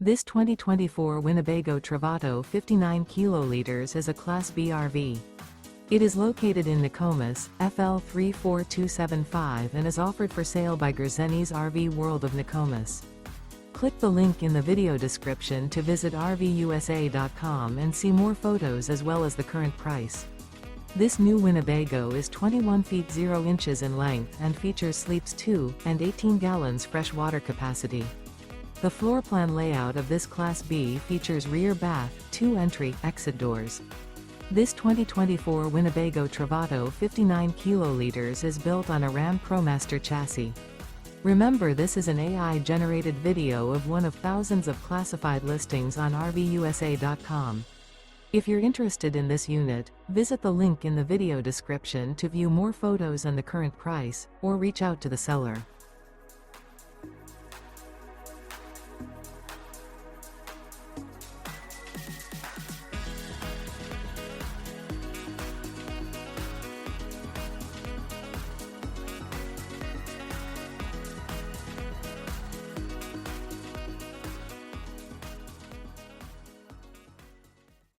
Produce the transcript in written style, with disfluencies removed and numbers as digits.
This 2024 Winnebago Travato 59 kiloliters is a Class B RV. It is located in Nokomis, FL 34275 and is offered for sale by Gerzeny's RV World of Nokomis. Click the link in the video description to visit RVUSA.com and see more photos as well as the current price. This new Winnebago is 21 feet 0 inches in length and features sleeps 2 and 18 gallons fresh water capacity. The floor plan layout of this Class B features rear bath, 2 entry, exit doors. This 2024 Winnebago Travato 59 kiloliters is built on a Ram ProMaster chassis. Remember, this is an AI-generated video of one of thousands of classified listings on RVUSA.com. If you're interested in this unit, visit the link in the video description to view more photos and the current price, or reach out to the seller.